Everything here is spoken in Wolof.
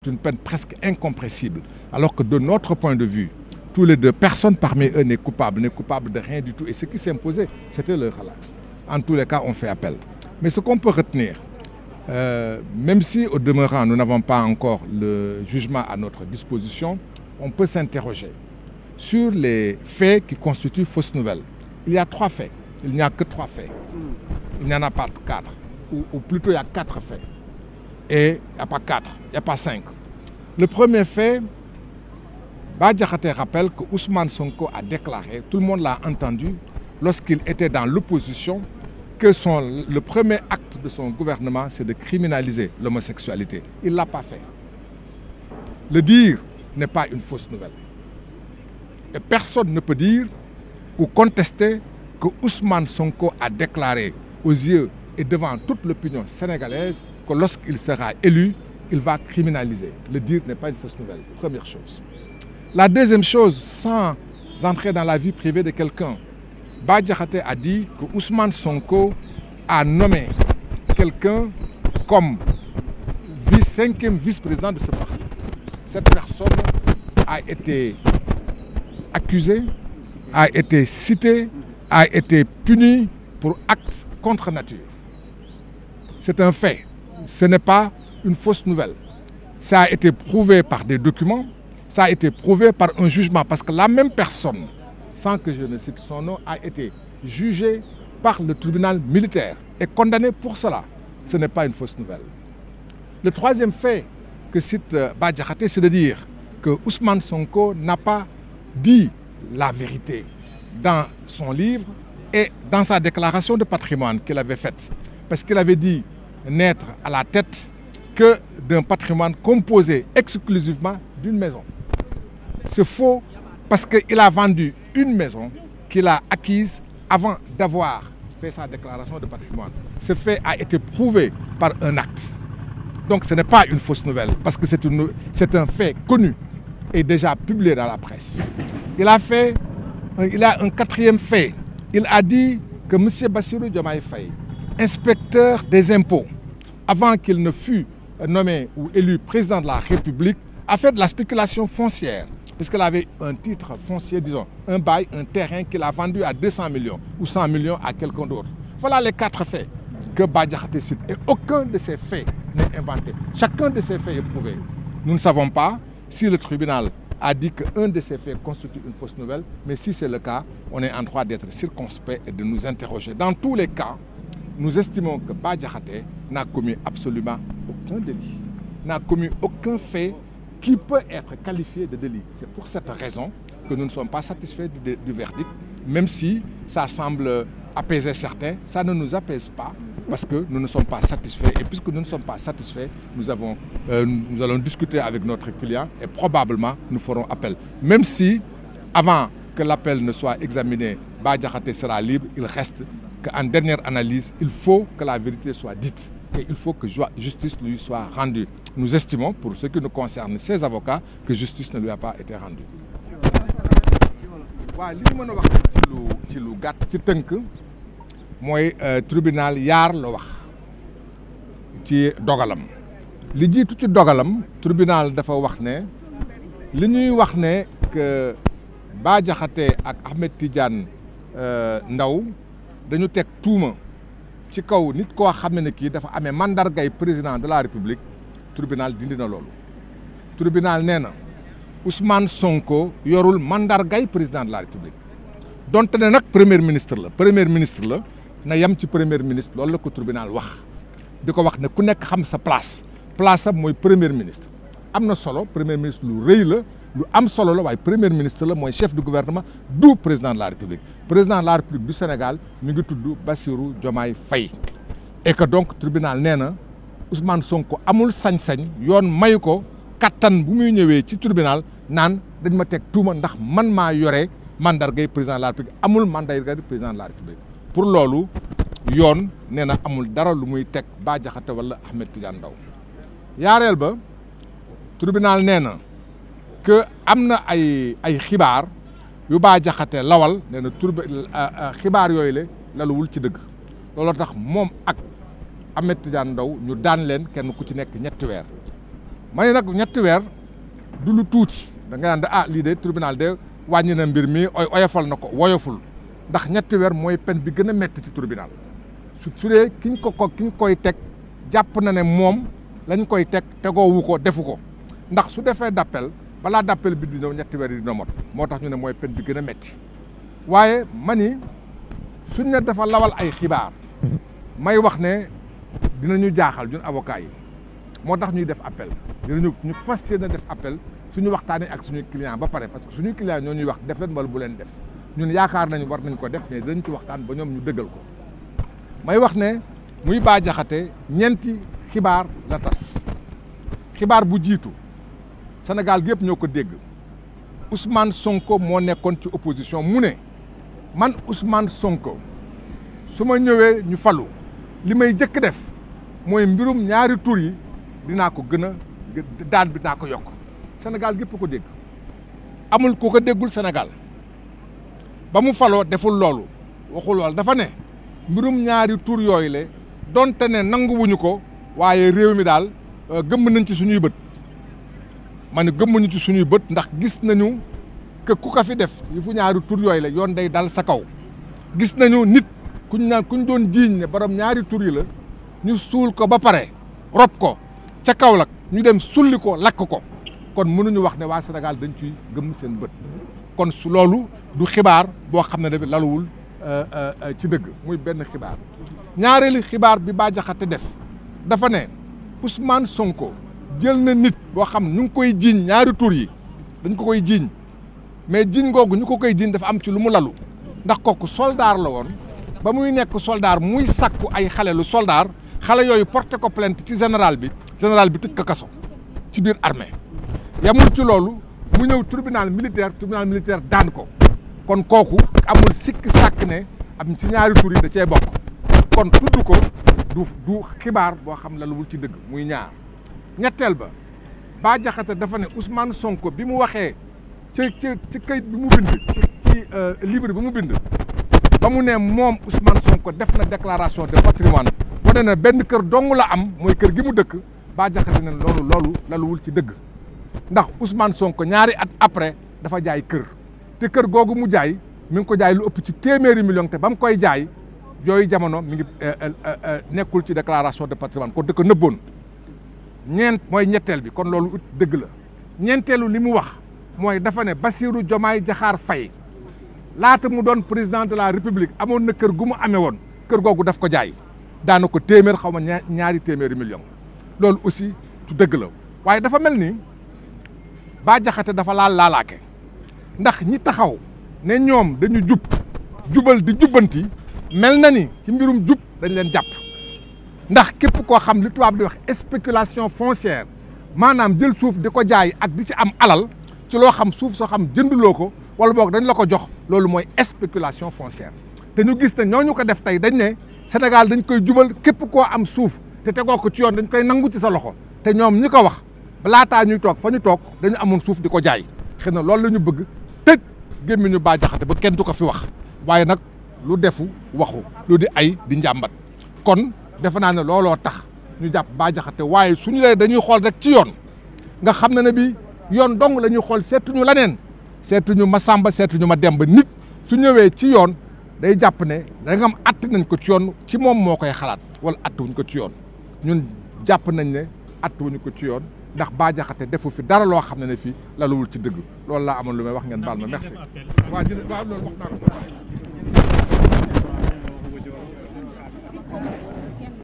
C'est une peine presque incompressible, alors que de notre point de vue, tous les deux, personne parmi eux n'est coupable de rien du tout. Et ce qui s'imposait, c'était le relax. En tous les cas, on fait appel. Mais ce qu'on peut retenir, même si au demeurant, nous n'avons pas encore le jugement à notre disposition, on peut s'interroger sur les faits qui constituent fausses nouvelles. Il y a 3 faits. Il n'y a que 3 faits. Il n'y en a pas 4. Ou plutôt, il y a 4 faits. Et il n'y a pas 4, il n'y a pas 5. Le premier fait, Bah Diakhaté rappelle que Ousmane Sonko a déclaré, tout le monde l'a entendu, lorsqu'il était dans l'opposition, que le premier acte de son gouvernement, c'est de criminaliser l'homosexualité. Il ne l'a pas fait. Le dire n'est pas une fausse nouvelle. Et personne ne peut dire ou contester que Ousmane Sonko a déclaré aux yeux et devant toute l'opinion sénégalaise que lorsqu'il sera élu, il va criminaliser. Le dire n'est pas une fausse nouvelle, première chose. La deuxième chose, sans entrer dans la vie privée de quelqu'un, Bah Diakhaté a dit que Ousmane Sonko a nommé quelqu'un comme 5e vice-président de ce parti. Cette personne a été accusée, a été citée, a été punie pour acte contre nature. C'est un fait. Ce n'est pas une fausse nouvelle. Ça a été prouvé par des documents, ça a été prouvé par un jugement, parce que la même personne, sans que je ne cite son nom, a été jugée par le tribunal militaire et condamnée pour cela. Ce n'est pas une fausse nouvelle. Le troisième fait que cite Bah Diakhaté, c'est de dire que Ousmane Sonko n'a pas dit la vérité dans son livre et dans sa déclaration de patrimoine qu'il avait faite. Parce qu'il avait dit n'être à la tête que d'un patrimoine composé exclusivement d'une maison. C'est faux parce qu'il a vendu une maison qu'il a acquise avant d'avoir fait sa déclaration de patrimoine. Ce fait a été prouvé par un acte. Donc ce n'est pas une fausse nouvelle parce que c'est un fait connu et déjà publié dans la presse. Il a un 4e fait. Il a dit que M. Bassirou Diomaye Faye, inspecteur des impôts, avant qu'il ne fût nommé ou élu président de la République, a fait de la spéculation foncière, puisqu'il avait un titre foncier, disons, un bail, un terrain qu'il a vendu à 200 millions ou 100 millions à quelqu'un d'autre. Voilà les 4 faits que Bah Diakhaté cite. Et aucun de ces faits n'est inventé. Chacun de ces faits est prouvé. Nous ne savons pas si le tribunal a dit qu'un de ces faits constitue une fausse nouvelle, mais si c'est le cas, on est en droit d'être circonspect et de nous interroger. Dans tous les cas, nous estimons que Bah Diakhaté n'a commis absolument aucun délit, n'a commis aucun fait qui peut être qualifié de délit. C'est pour cette raison que nous ne sommes pas satisfaits du verdict, même si ça semble apaiser certains, ça ne nous apaise pas parce que nous ne sommes pas satisfaits. Et puisque nous ne sommes pas satisfaits, nous allons discuter avec notre client et probablement nous ferons appel. Même si, avant que l'appel ne soit examiné, Bah Diakhaté sera libre, il reste qu'en dernière analyse, il faut que la vérité soit dite et il faut que justice lui soit rendue. Nous estimons, pour ce qui nous concerne, ces avocats, que justice ne lui a pas été rendue. waaw li ñu mën a wax ci lu gàtt ci tënk mooy tribunal yaar la wax ci dogalam li jiitu ci dogalam tribunal dafa wax ne li ñuy wax ne que Bah Diakhaté ak Ahmed Tidiane Ndao dañu teg tuuma ci kaw nit koo xam ne kii dafa amee mandargay président de la République tribunal dindi na loolu tribunal nee na Ousmane Sonko yorul mandargay président de la République donte ne nag premier ministre la na yem ci premier ministre loolu la ko tribunal wax di ko wax ne ku nekk xam sa place am mooy premier ministre am na solo premier ministre lu rëy la lu am solo la waaye premier ministre la mooy chef du gouvernement du président de la République président de la République du Sénégal mi ngi tudd Bassirou Diomaye Faye et que donc tribunal nee na Ousmane Sonko amul sañ-sañ yoon mayu ko kattan bu muy ñëwee ci tribunal naan dañ ma teg tuuma ndax man maa yore mandargay président de la République amul mandargay président de la République pour loolu yoon nee na amul dara lu muy teg Bah Diakhaté wala Ahmed Tidiane Ndao yaareel ba tribunal nee na que am na ay xibaar yu Bah Diakhaté lawal nee na xibaar yooyu la laluwul ci dëgg looloo tax moom ak Ahmed Tidiane Ndao ñu daan leen kenn ku ci nekk 3 weer ma ne nag ñetti weer du lu tuuti da nga naan ah lii de tribunal de wàññi na mbir mi oyofal na ko woyoful ndax ñetti weer mooy peine bi gën a métti ci tribunal su dee kiñ koy teg jàpp na ne moom lañ koy teg tegoowu ko defu ko ndax su defee d'appel balaa d'appel bi di ñëw ñetti weer yi dina mot moo tax ñu ne mooy peine bi gën a métti waaye ma ni suñ ne dafa lawal ay xibaar may wax ne dinañu jaaxal ñun avocat yi moo tax ñuy def appel ñu fas yéene def appel suñu waxtaanee ak suñu client ba pare parce que suñu client ñoo ñuy wax def leen wala bu leen def ñun yaakaar nañu war nañ ko def mais dinañ ci waxtaan ba ñoom ñu dëggal ko may wax ne muy Bah Diakhaté ñeenti xibaar la tas xibaar bu jiitu Sénégal gi yëpp ñoo ko dégg Ousmane Sonko moo nekkoon ci opposition mu ne man Ousmane Sonko su ma ñëwee ñu falu li may jëkk def mooy mbirum ñaari tur yi dinaa ko gën a daan bi dinaa ko yokk Sénégal gépp ko dégg amul ku ko déggul Sénégal ba mu faloo deful loolu waxul loolu dafa ne mbirum ñaari tur yooyu le donte ne nanguwuñu ko waaye réew mi daal gëmm nañ ci suñuy bët ma ne gëmmuñu ci suñuy bët ndax gis nañu que ku ko fi def yi fu ñaari tur yooyu la yoon day dal sa kaw gis nañu nit kuñ doon jiiñ ne borom ñaari tur yi la ñu suul ko ba pare rob ko ca Kaolack ñu dem sulli ko lakk ko kon mënuñu wax ne waa Sénégal dañ ciy gëmm seen bët kon su loolu du xibaar boo xam ne dafa laluwul ci dëgg muy benn xibaar ñaareelu xibaar bi Bah Diakhaté def dafa ne Ousmane Sonko jël na nit boo xam ñu ngi koy jiiñ ñaari tur yi dañ ko koy jiiñ mais jiiñ googu ñu ko koy jiiñ dafa am ci lu mu lalu ndax kooku soldaar la woon ba muy nekk soldaar muy sàkku ay xale lu soldaar xale yooyu porté ko plainte ci général bi tëj ko kaso ci biir armée yamul ci loolu mu ñëw tribunal militaire daan ko kon kooku amul sikki sàkk ne am ci ñaari tur yi da cee bokk kon tudd ko du xibaar boo xam la luwul ci dëgg muy ñaar ñetteel ba Bah Diakhaté dafa ne Ousmane Sonko bi mu waxee ci kayit bi mu bind ci livre bi mu bind ba mu ne moom Ousmane Sonko def na déclaration de patrimoine wane na benn kër dong la am mooy kër gi mu dëkk Bah Diakhaté ne loolu laluwul ci dëgg ndax Ousmane Sonko ñaari at après dafa jaay kër te kër googu mu jaay mi ngi ko jaay lu ëpp ci téeméeri million te ba mu koy jaay yooyu jamono mi ngi nekkul ci déclaration de patrimoine kon da ko nëbboon mooy ñetteel bi kon loolu ut dëgg la ñeenteelu li mu wax mooy dafa ne Bassirou Diomaye Diakhar Faye laata mu doon président de la république amoon na kër gu mu amee woon kër googu daf ko jaay daana ko téeméer xaw ma ñaari téeméeri million loolu aussi tu dëgg la waaye dafa mel ni Bah Diakhaté dafa laalaake ndax ñi taxaw ne ñoom dañu jubal di jubbanti mel na ni ci mbirum jub dañ leen jàpp ndax képp koo xam li tubaab di wax spéculation foncière maanaam jël suuf di ko jaay ak di ci am alal ci loo xam suuf soo xam jënduloo ko wala boog dañ la ko jox loolu mooy spéculation foncière te ñu gis ne ñooñu ko def tey dañ ne Sénégal dañ koy jubal képp koo am suuf te tegoo ko ci yoon dañ koy nangu ci sa loxo te ñoom ñi ko wax laataa ñuy toog fa ñu toog dañu amoon suuf di ko jaay xëy na loolu la ñu bëgg tëj gémmiñu Bah Diakhaté ba kenn du ko fi wax waaye nag lu defu waxu lu di ay di njàmbat kon defe naa ne looloo tax ñu jàpp Bah Diakhaté waaye suñu lee dañuy xool rek ci yoon nga xam ne bi yoon dong la ñuy xool seetuñu leneen seetuñu ma Samba seetuñu ma Demba nit su ñëwee ci yoon day jàpp ne da nga am att nañ ko ci yoon ci moom moo koy xalaat wala attuwuñ ko ci yoon ñun jàpp nañ ne attuwuñu ko ci yoon ndax Bah Diakhaté defu fi dara loo xam ne fii laluwul ci dëgg loolu laa amoon lu may wax ngeen baal ma merci. waaw loolu wax naa ko.